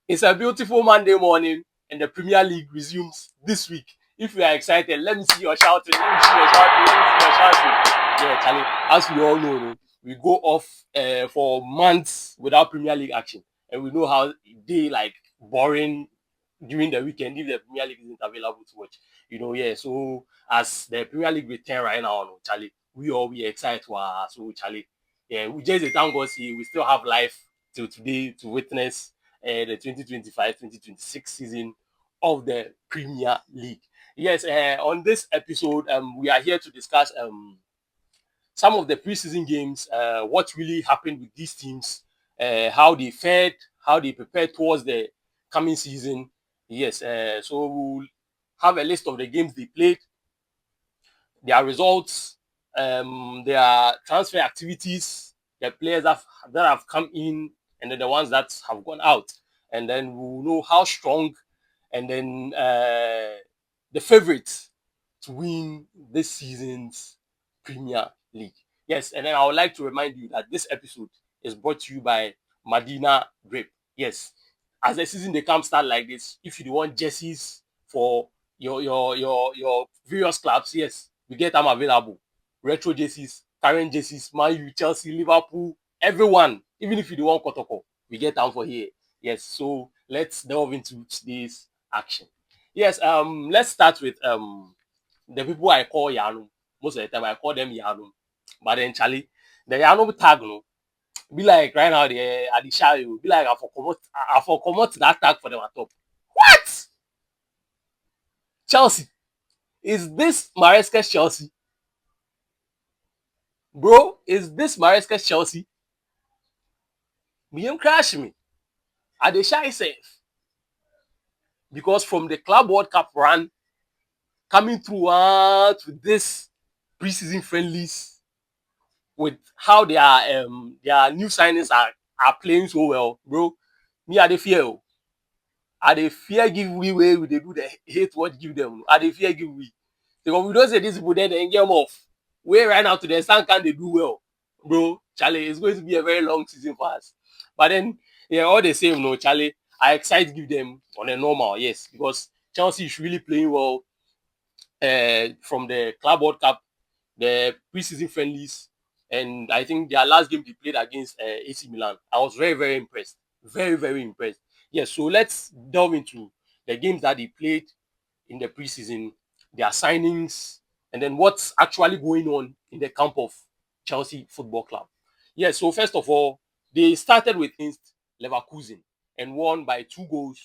It's a beautiful Monday morning, and the Premier League resumes this week. If you are excited, let me see your shouting. Let me see your shouting. Let me see your shouting. Yeah, Charlie. As we all know, we go off for months without Premier League action, and we know how they like boring during the weekend if the Premier League isn't available to watch. Yeah. So as the Premier League return right now, Charlie, we excited. So Charlie, yeah, we just thank God see we still have life till today to witness the 2025-2026 season of the Premier League. Yes, on this episode, we are here to discuss some of the preseason games, what really happened with these teams, how they fared, how they prepared towards the coming season. Yes, so we'll have a list of the games they played, their results, their transfer activities, the players that have come in, and then the ones that have gone out. And then we'll know how strong, and then the favorites to win this season's Premier League. Yes, and then I would like to remind you that this episode is brought to you by Madina Grape. Yes, as the season they come start like this, if you want jerseys for your various clubs, yes, we get them available. Retro jerseys, current jerseys, Man U, Chelsea, Liverpool, everyone. Even if you don't want Kotoko, we get them for here. Yes, so let's delve into today's action. Yes, let's start with the people I call Yano. Most of the time I call them Yano. But then Charlie, the Yano tag no, be like right now at the show, be like I for come that tag for them at top. What? Chelsea. Is this Maresca's Chelsea? Bro, is this Maresca's Chelsea? Me am crash me. I dey shy safe. Because from the Club World Cup run coming through to this preseason friendlies with how their new signings are playing so well, bro. Me I dey fear. I dey fear give we way we dey do the hate what give them. I dey fear give we. Because we don't say these people then get them off. Way right now to the stand can they do well, bro? Charlie, it's going to be a very long season for us. But then, yeah, all the same, no, Charlie, I excited give them on a normal, yes, because Chelsea is really playing well from the Club World Cup, the preseason friendlies, and I think their last game they played against AC Milan. I was very, very impressed. Very, very impressed. Yes, so let's delve into the games that they played in the preseason, their signings, and then what's actually going on in the camp of Chelsea Football Club. Yes, so first of all, they started with against Leverkusen and won by 2-0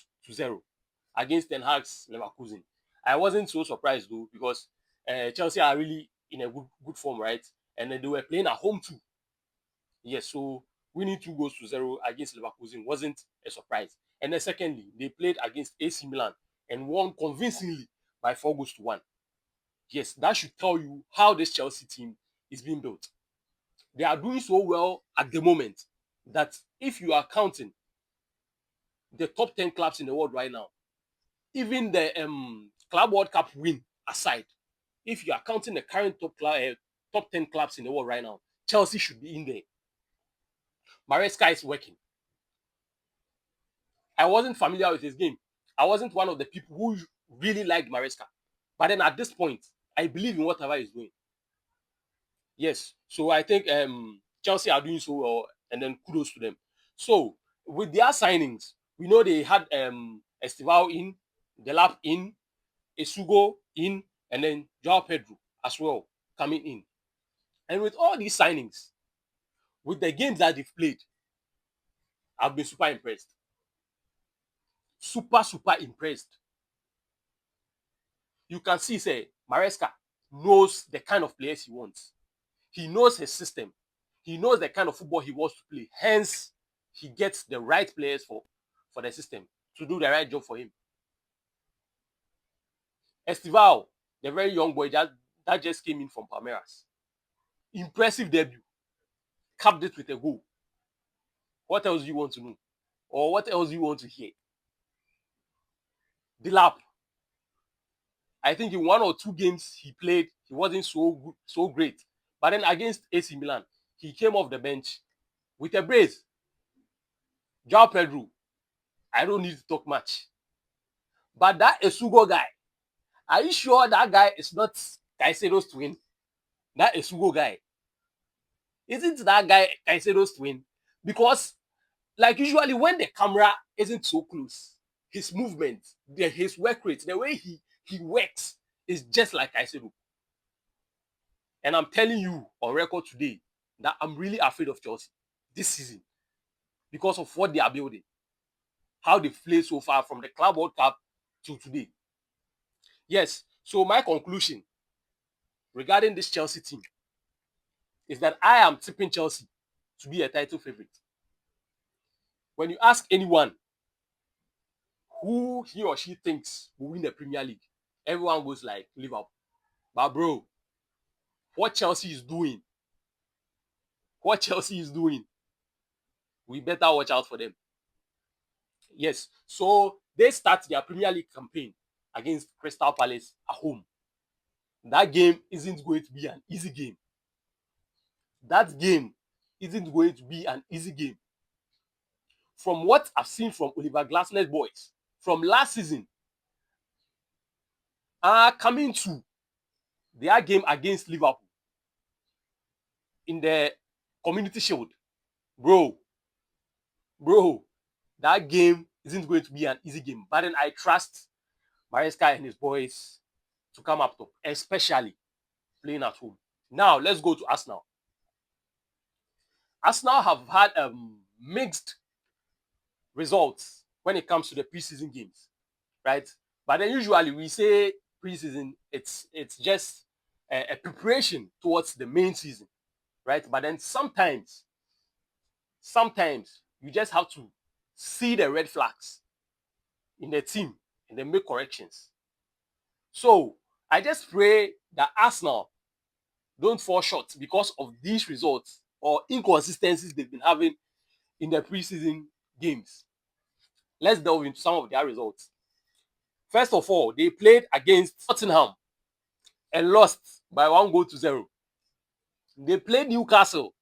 against Ten Hag's Leverkusen. I wasn't so surprised though because Chelsea are really in a good form, right? And then they were playing at home too. Yes, so winning 2-0 against Leverkusen wasn't a surprise. And then secondly, they played against AC Milan and won convincingly by 4-1. Yes, that should tell you how this Chelsea team is being built. They are doing so well at the moment that if you are counting the top 10 clubs in the world right now, even the Club World Cup win aside, if you are counting the current top 10 clubs in the world right now, Chelsea should be in there. Maresca is working. I wasn't familiar with his game. I wasn't one of the people who really liked Maresca. But then at this point, I believe in whatever he's doing. Yes. So I think Chelsea are doing so well, and then kudos to them. So with their signings, we know they had Estevao in, Delap in, essugo in, and then Joao Pedro as well coming in. And with all these signings, with the games that they've played, I've been super impressed. Super, super impressed. You can see, say, Maresca knows the kind of players he wants. He knows his system. He knows the kind of football he wants to play. Hence, he gets the right players for the system to do the right job for him. Estevao, the very young boy that just came in from Palmeiras. Impressive debut. Capped it with a goal. What else do you want to know? Or what else do you want to hear? Delap. I think in 1 or 2 games he played, he wasn't so good, so great. But then against AC Milan, he came off the bench with a brace. Joao Pedro. I don't need to talk much. But that essugo guy, are you sure that guy is not Caicedo's twin? That essugo guy. Isn't that guy Caicedo's twin? Because, like, usually when the camera isn't so close, his movement, his work rate, the way he works is just like Caicedo. And I'm telling you on record today that I'm really afraid of Chelsea this season because of what they are building, how they've played so far from the Club World Cup to today. Yes, so my conclusion regarding this Chelsea team is that I am tipping Chelsea to be a title favorite. When you ask anyone who he or she thinks will win the Premier League, everyone goes like Liverpool. But bro, what Chelsea is doing, we better watch out for them. Yes, so they start their Premier League campaign against Crystal Palace at home. That game isn't going to be an easy game. From what I've seen from Oliver Glasner's boys from last season, coming to their game against Liverpool in the Community Shield, bro, that game isn't going to be an easy game. But then I trust Maresca and his boys to come up top, especially playing at home. Now, let's go to Arsenal. Arsenal have had mixed results when it comes to the preseason games, right? But then usually we say preseason, it's just a preparation towards the main season, right? But then sometimes you just have to see the red flags in the team and then make corrections. So I just pray that Arsenal don't fall short because of these results or inconsistencies they've been having in the preseason games. Let's delve into some of their results. First of all, they played against Tottenham and lost by 1-0. They played Newcastle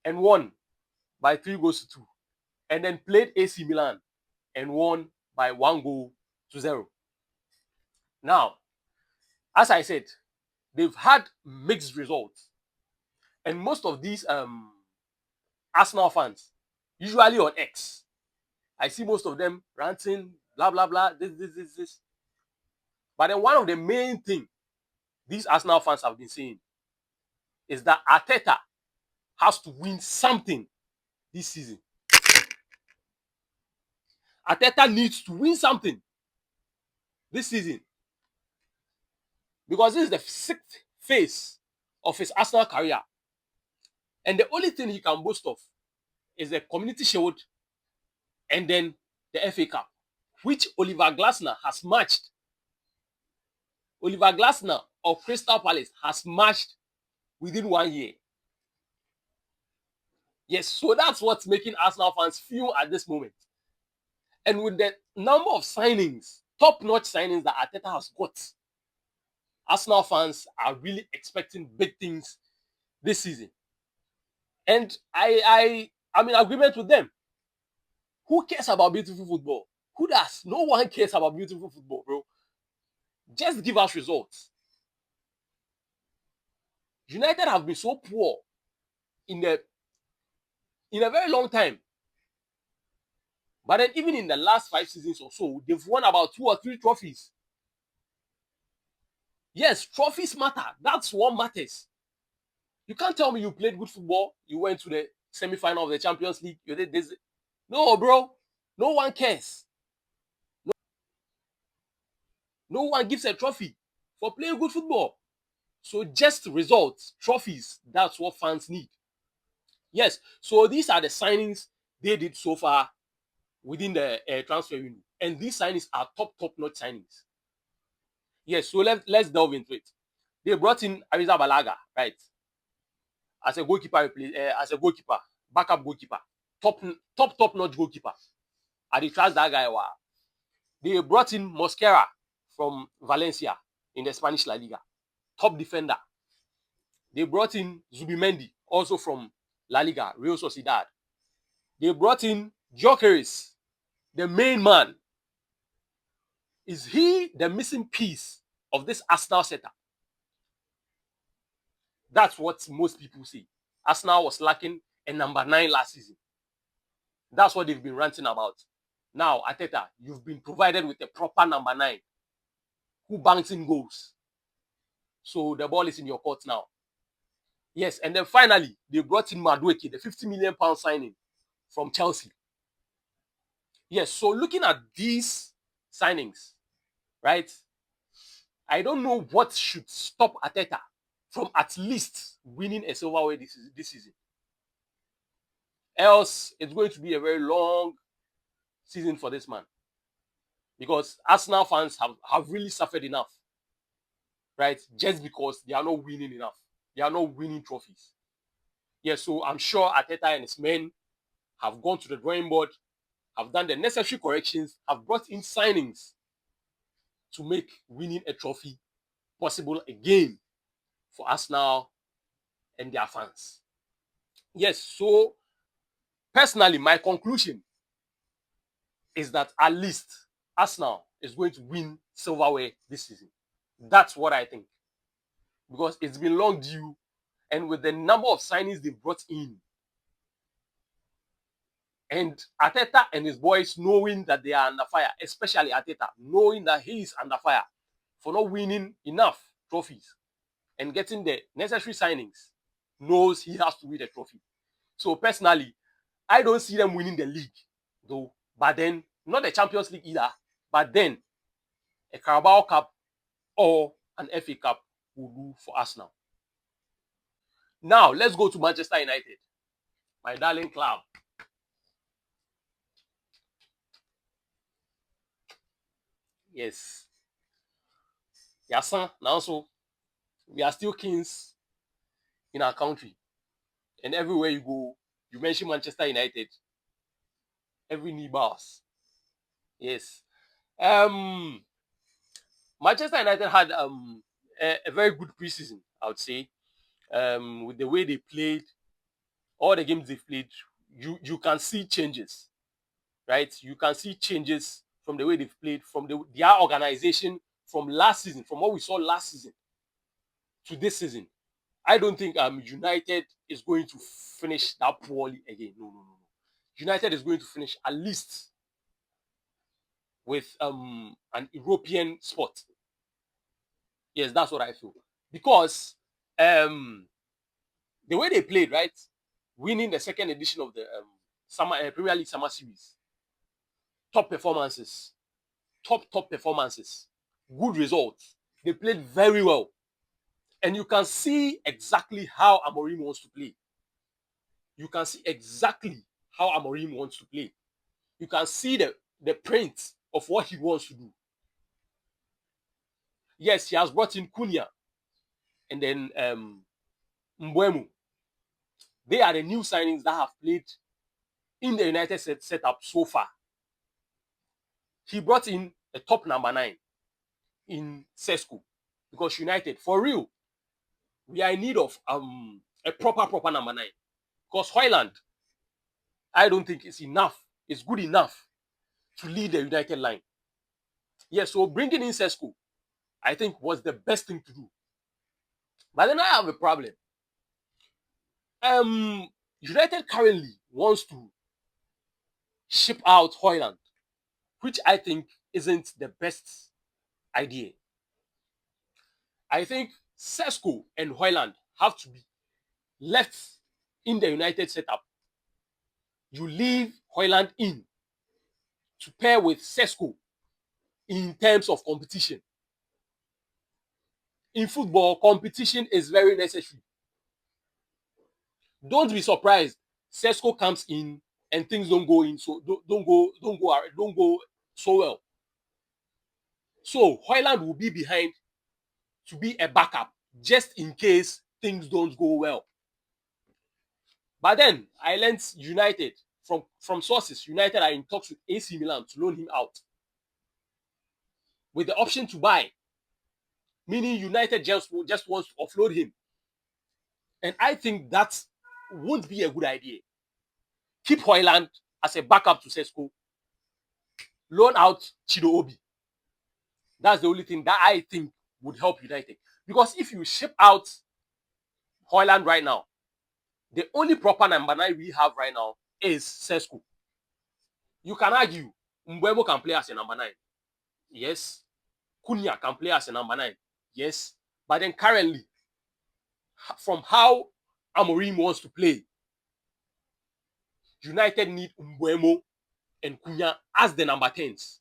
and won by 3-2. And then played AC Milan and won by 1-0. Now, as I said, they've had mixed results. And most of these Arsenal fans, usually on X, I see most of them ranting, blah, blah, blah, this. But then one of the main things these Arsenal fans have been saying is that Arteta has to win something this season. Arteta needs to win something this season because this is the 6th phase of his Arsenal career. And the only thing he can boast of is the Community Shield and then the FA Cup, which Oliver Glasner has matched. Oliver Glasner of Crystal Palace has matched within 1 year. Yes, so that's what's making Arsenal fans feel at this moment. And with the number of signings, top-notch signings that Arteta has got, Arsenal fans are really expecting big things this season. And I'm in agreement with them. Who cares about beautiful football? Who does? No one cares about beautiful football, bro. Just give us results. United have been so poor in a very long time. But then even in the last 5 seasons or so, they've won about 2 or 3 trophies. Yes, trophies matter. That's what matters. You can't tell me you played good football, you went to the semi-final of the Champions League, you did this. No, bro. No one cares. No one gives a trophy for playing good football. So just results, trophies, that's what fans need. Yes, so these are the signings they did so far within the transfer window. And these signings are top-notch signings. Yes, so let's delve into it. They brought in Ariza Balaga, right? As a goalkeeper, backup goalkeeper, top-notch goalkeeper. I trust that guy. Wow. They brought in Mosquera from Valencia in the Spanish La Liga, top defender. They brought in Zubimendi, also from La Liga, Real Sociedad. They brought in Gyokeres, the main man? Is he the missing piece of this Arsenal setup? That's what most people say. Arsenal was lacking a number 9 last season. That's what they've been ranting about. Now, Arteta, you've been provided with a proper number 9 who banks in goals. So the ball is in your court now. Yes, and then finally, they brought in Madueke, the £50 million signing from Chelsea. Yes, so looking at these signings, right, I don't know what should stop Arteta from at least winning a silverware this season. Else, it's going to be a very long season for this man. Because Arsenal fans have really suffered enough, right? Just because they are not winning enough. They are not winning trophies. Yes, so I'm sure Arteta and his men have gone to the drawing board, have done the necessary corrections, have brought in signings to make winning a trophy possible again for Arsenal and their fans. Yes, so personally, my conclusion is that at least Arsenal is going to win silverware this season. That's what I think. Because it's been long due, and with the number of signings they've brought in, and Arteta and his boys knowing that they are under fire, especially Arteta, knowing that he is under fire for not winning enough trophies and getting the necessary signings, knows he has to win the trophy. So personally, I don't see them winning the league, though. But then, not the Champions League either, but then a Carabao Cup or an FA Cup will do for Arsenal. Now, let's go to Manchester United, my darling club. Yes. Yasan, now so we are still kings in our country. And everywhere you go, you mention Manchester United, every knee bows. Yes. Manchester United had a very good preseason, I would say. With the way they played, all the games they've played, you can see changes, right? You can see changes from the way they've played, from their organization from last season, from what we saw last season to this season. I don't think United is going to finish that poorly again. No. United is going to finish at least with an European spot. Yes, that's what I feel. Because the way they played, right? Winning the second edition of the Premier League Summer Series. Top performances. Top performances. Good results. They played very well. And you can see exactly how Amorim wants to play. You can see exactly how Amorim wants to play. You can see the print of what he wants to do. Yes, he has brought in Cunha and then Mbuemo. They are the new signings that have played in the United setup so far. He brought in a top number 9 in sesko. Because United, for real, we are in need of a proper number 9. Because Højlund, I don't think it's enough. It's good enough to lead the United line. Yes, so bringing in sesko, I think, was the best thing to do. But then I have a problem. United currently wants to ship out Højlund, which I think isn't the best idea. I think sesko and Højlund have to be left in the United setup. You leave Højlund in to pair with sesko in terms of competition. In football, competition is very necessary. Don't be surprised. Sesko comes in and things don't go in, so don't go so well. So Højlund will be behind to be a backup just in case things don't go well. But then I learned United from sources. United are in talks with AC Milan to loan him out with the option to buy, meaning United just wants to offload him. And I think that won't be a good idea. Keep Højlund as a backup to sesko loan out Chido Obi. That's the only thing that I think would help United. Because if you ship out Højlund right now, the only proper number 9 we have right now is Sesko. You can argue Mbuemo can play as a number 9. Yes. Cunha can play as a number 9. Yes. But then currently, from how Amorim wants to play, United need Mbuemo and Cunha as the number 10s,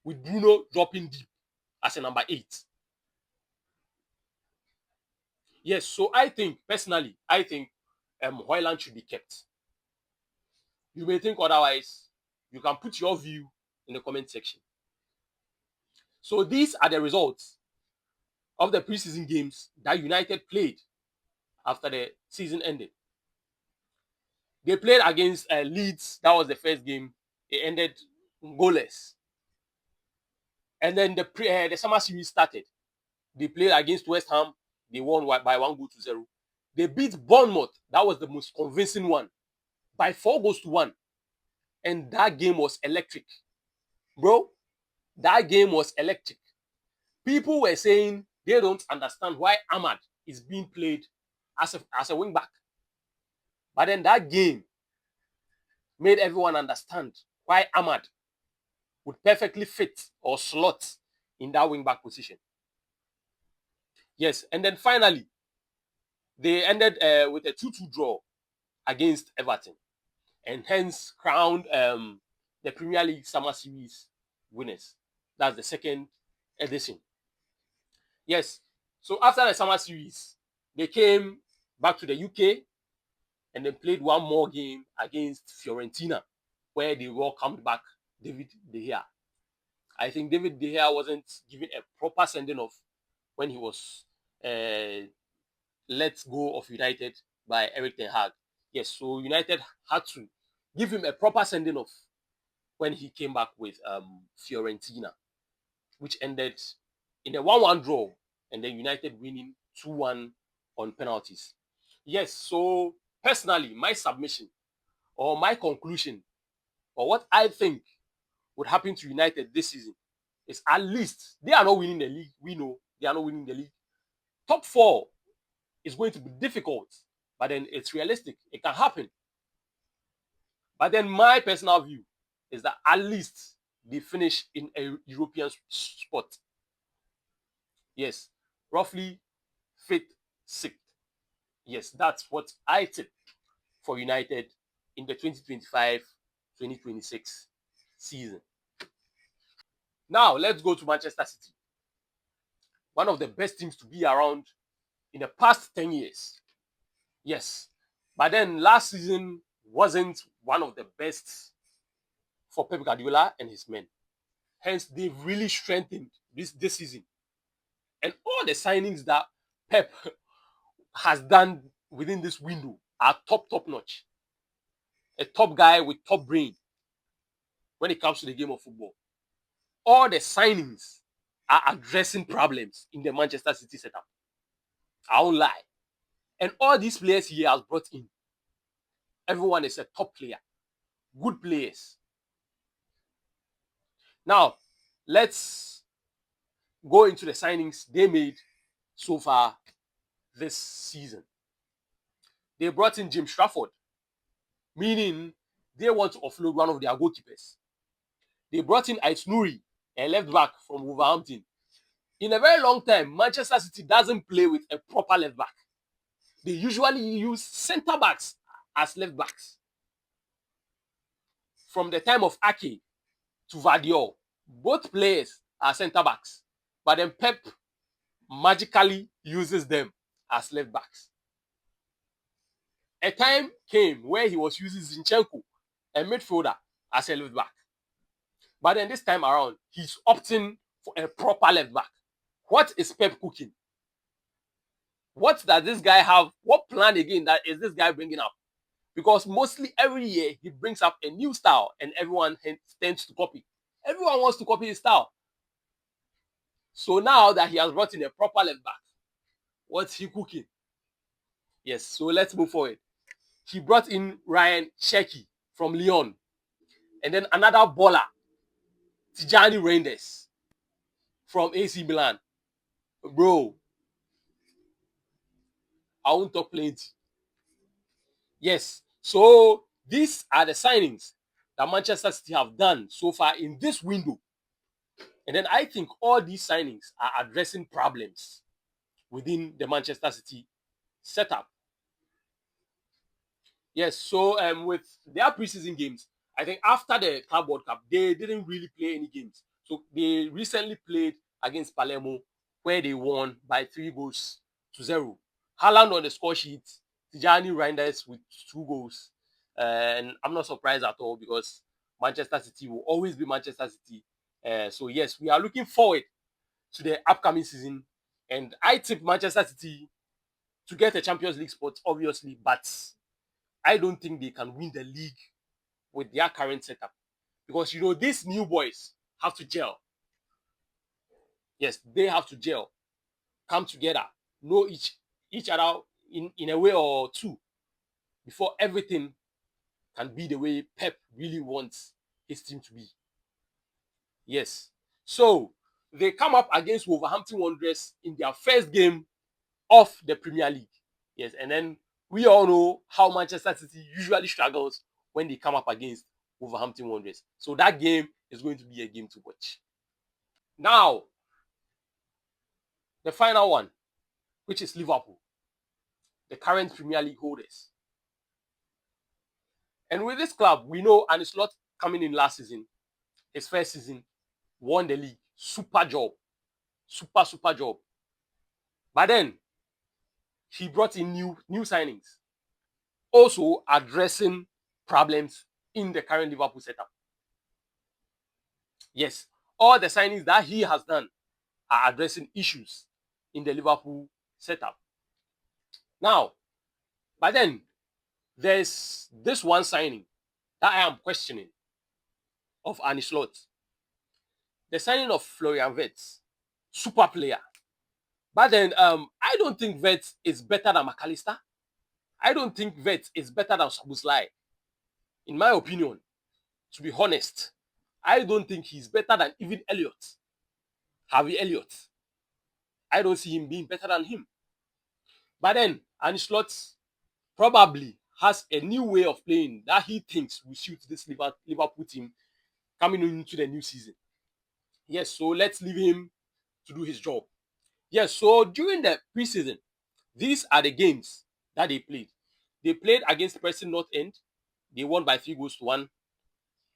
with Bruno dropping deep as a number 8. Yes, so I think, personally, Højlund should be kept. You may think otherwise. You can put your view in the comment section. So these are the results of the preseason games that United played after the season ended. They played against Leeds. That was the first game. It ended goalless. And then the summer series started. They played against West Ham. They won by 1-0. They beat Bournemouth. That was the most convincing one, by 4-1. And that game was electric. Bro, that game was electric. People were saying they don't understand why Ahmad is being played as a wing back. But then that game made everyone understand why Ahmad would perfectly fit or slot in that wing back position. Yes, and then finally, they ended with a 2-2 draw against Everton, and hence crowned the Premier League Summer Series winners. That's the second edition. Yes, so after the Summer Series, they came back to the UK and then played one more game against Fiorentina, where they welcomed back David De Gea. I think David De Gea wasn't given a proper sending off when he was let go of United by Erik ten Hag. Yes, so United had to give him a proper sending off when he came back with Fiorentina, which ended in a 1-1 draw, and then United winning 2-1 on penalties. Yes, so personally, my submission or my conclusion or what I think would happen to United this season is, at least they are not winning the league. We know they are not winning the league. Top 4 is going to be difficult, but then it's realistic. It can happen. But then my personal view is that at least they finish in a European spot. Yes, roughly 5th, 6th. Yes, that's what I tip for United in the 2025-2026 season. Now, let's go to Manchester City. One of the best teams to be around in the past 10 years. Yes, but then last season wasn't one of the best for Pep Guardiola and his men. Hence, they've really strengthened this season. And all the signings that Pep has done within this window are top notch. A top guy with top brain when it comes to the game of football. All the signings are addressing problems in the Manchester City setup. I won't lie. And all these players he has brought in, everyone is a top player. Good players. Now, let's go into the signings they made so far this season. They brought in James Trafford, meaning they want to offload one of their goalkeepers. They brought in Nouri, a left back from Wolverhampton. In a very long time, Manchester City doesn't play with a proper left back. They usually use centre backs as left backs. From the time of Ake to Vardiol, both players are centre backs, but then Pep magically uses them as left backs. A time came where he was using Zinchenko, a midfielder, as a left back. But then this time around, he's opting for a proper left back. What is Pep cooking? What does this guy have? What plan again that is this guy bringing up? Because mostly every year he brings up a new style and everyone tends to copy. Everyone wants to copy his style. So now that he has brought in a proper left back, what's he cooking? Yes, so let's move forward. He brought in Cherki from Lyon. And then another baller, Reinders from AC Milan. Bro, I won't talk plenty. Yes, so these are the signings that Manchester City have done so far in this window. And then I think all these signings are addressing problems within the Manchester City setup. Yes, so with their preseason games, I think after the Club World Cup, they didn't really play any games. So they recently played against Palermo, where they won by 3-0. Haaland on the score sheet, Reinders with 2 goals. And I'm not surprised at all because Manchester City will always be Manchester City. So yes, we are looking forward to the upcoming season. And I tip Manchester City to get a Champions League spot, obviously, but I don't think they can win the league with their current setup. Because, these new boys have to gel. Yes, they have to gel, come together, know each other in a way or two before everything can be the way Pep really wants his team to be. Yes. So, they come up against Wolverhampton Wanderers in their first game of the Premier League. Yes, and then we all know how Manchester City usually struggles when they come up against Wolverhampton Wanderers. So that game is going to be a game to watch. Now, the final one, which is Liverpool, the current Premier League holders. And with this club, we know, and it's not coming in last season, his first season, won the league. Super job. Super job. But then, he brought in new signings, also addressing problems in the current Liverpool setup. Yes, all the signings that he has done are addressing issues in the Liverpool setup. Now, but then there's this one signing that I am questioning of Arne Slot. The signing of Florian Wirtz, super player. But then I don't think Wirtz is better than McAllister. I don't think Wirtz is better than Szoboszlai. In my opinion, to be honest, I don't think he's better than even Elliott. Harvey Elliott. I don't see him being better than him. But then Arne Slot probably has a new way of playing that he thinks will suit this Liverpool team coming into the new season. Yes, so let's leave him to do his job. Yes, so during the preseason, these are the games that they played. They played against Preston North End. They won by 3-1.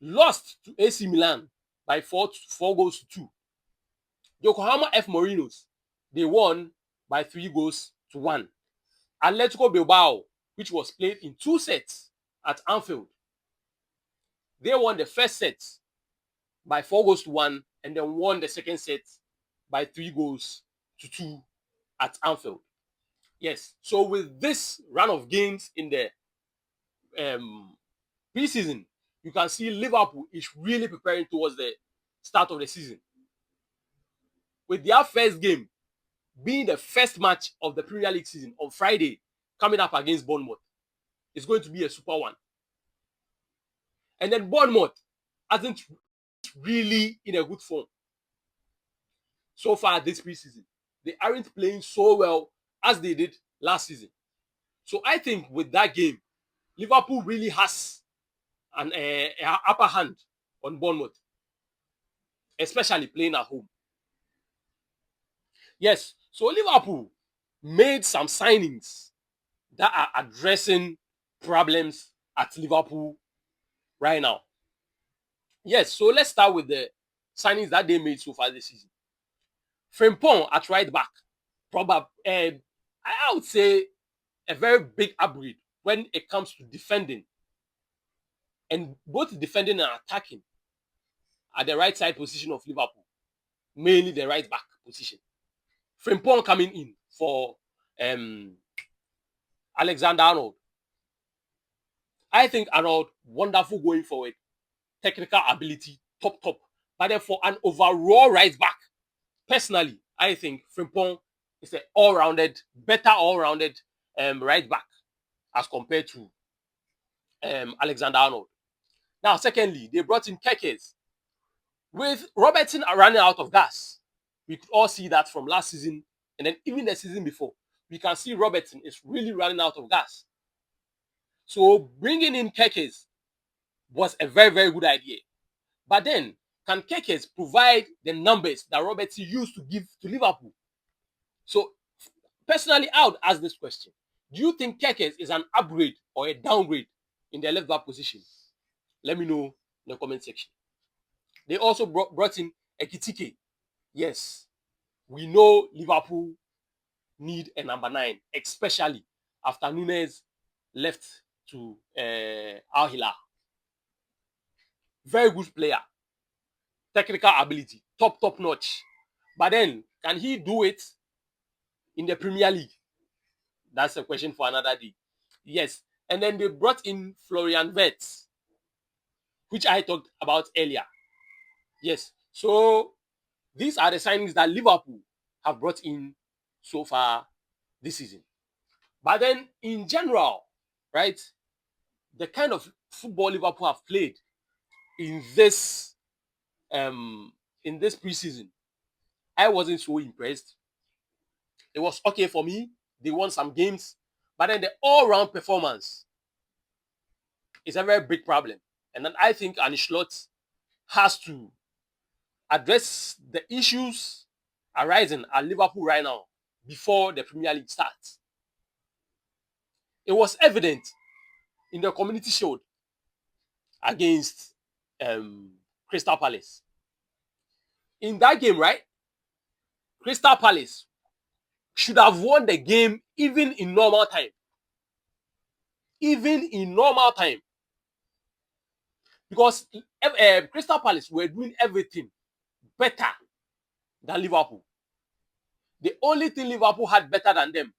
Lost to AC Milan by 4-2. Yokohama F. Marinos, they won by 3-1. Atletico Bilbao, which was played in 2 sets at Anfield, they won the first set by 4-1 and then won the second set by 3-2 at Anfield. Yes, so with this run of games in the preseason, you can see Liverpool is really preparing towards the start of the season. With their first game being the first match of the Premier League season on Friday, coming up against Bournemouth, it's going to be a super one. And then Bournemouth hasn't really in a good form so far this preseason. They aren't playing so well as they did last season. So I think with that game, Liverpool really has an upper hand on Bournemouth, especially playing at home. Yes, so Liverpool made some signings that are addressing problems at Liverpool right now. Yes, so let's start with the signings that they made so far this season. Frimpong at right back, probably, I would say a very big upgrade when it comes to defending. And both defending and attacking at the right side position of Liverpool, mainly the right back position. Frimpong coming in for Alexander-Arnold. I think Arnold, wonderful going forward. Technical ability, top. But then for an overall right back, personally, I think Frimpong is an better all-rounded right back as compared to Alexander-Arnold. Now, secondly, they brought in Kerkez. With Robertson running out of gas, we could all see that from last season and then even the season before. We can see Robertson is really running out of gas. So bringing in Kerkez was a very, very good idea. But then, can Kerkez provide the numbers that Robertson used to give to Liverpool? So personally, I would ask this question. Do you think Kerkez is an upgrade or a downgrade in the left back position? Let me know in the comment section. They also brought in Ekitike. Yes, we know Liverpool need a number 9, especially after Nunez left to Al Hilal. Very good player. Technical ability, top notch. But then, can he do it in the Premier League? That's a question for another day. Yes. And then they brought in Florian Wirtz, which I talked about earlier. Yes. So these are the signings that Liverpool have brought in so far this season. But then in general, right, the kind of football Liverpool have played in this preseason, I wasn't so impressed. It was okay for me. They won some games, but then the all-round performance is a very big problem. And then I think Ancelotti has to address the issues arising at Liverpool right now before the Premier League starts. It was evident in the Community Shield against Crystal Palace. In that game, right, Crystal Palace should have won the game even in normal time. Even in normal time. Because Crystal Palace were doing everything better than Liverpool. The only thing Liverpool had better than them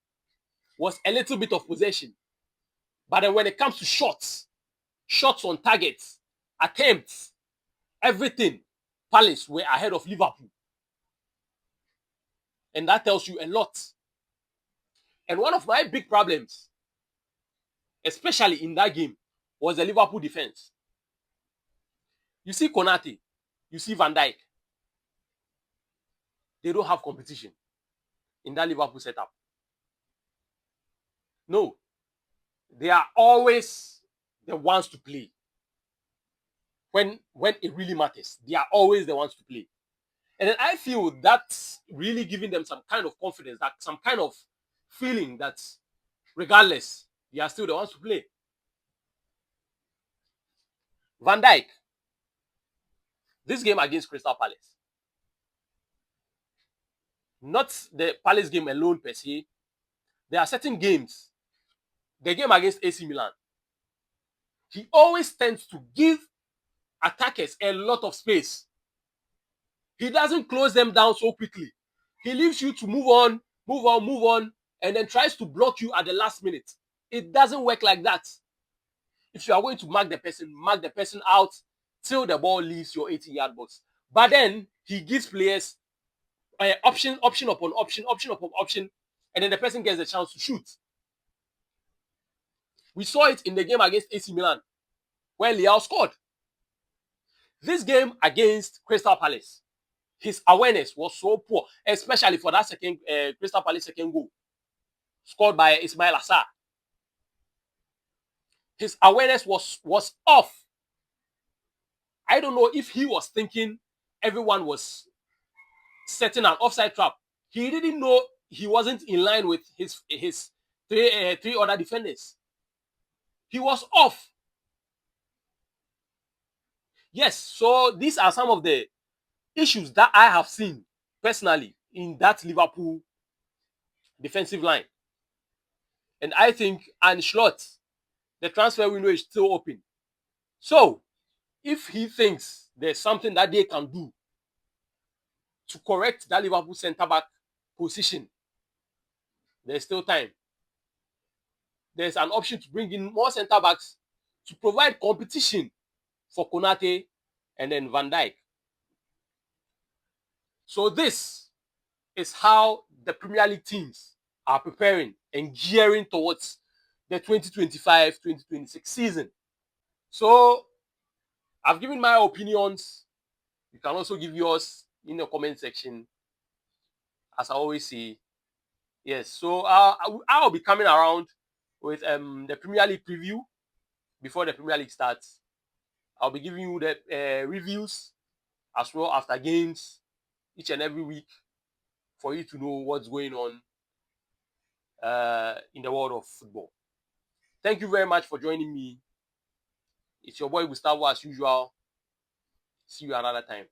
was a little bit of possession. But then when it comes to shots on targets, attempts, everything, Palace were ahead of Liverpool. And that tells you a lot. And one of my big problems, especially in that game, was the Liverpool defense. You see Konate, you see Van Dijk. They don't have competition in that Liverpool setup. No. They are always the ones to play. When it really matters, they are always the ones to play. And then I feel that's really giving them some kind of confidence, that some kind of feeling that regardless, they are still the ones to play. Van Dijk, this game against Crystal Palace, not the Palace game alone per se. There are certain games. The game against AC Milan, he always tends to give attackers a lot of space. He doesn't close them down so quickly. He leaves you to move on, and then tries to block you at the last minute. It doesn't work like that. If you are going to mark the person out till the ball leaves your 18-yard box. But then he gives players option upon option, and then the person gets a chance to shoot. We saw it in the game against AC Milan, where Leao scored. This game against Crystal Palace, his awareness was so poor, especially for that second Crystal Palace second goal, scored by Ismail Assar. His awareness was off. I don't know if he was thinking everyone was setting an offside trap. He didn't know he wasn't in line with his three other defenders. He was off. Yes, so these are some of the issues that I have seen personally in that Liverpool defensive line. And I think Ancelotti, the transfer window is still open. So, if he thinks there's something that they can do to correct that Liverpool centre-back position, there's still time. There's an option to bring in more centre-backs to provide competition for Konate and then Van Dijk. So this is how the Premier League teams are preparing and gearing towards the 2025-2026 season. So I've given my opinions You can also give yours in the comment section, as I always say. Yes, so I'll be coming around with the Premier League preview before the Premier League starts. I'll be giving you the reviews as well after games each and every week for you to know what's going on in the world of football. Thank you very much for joining me. It's your boy Gustavo as usual. See you another time.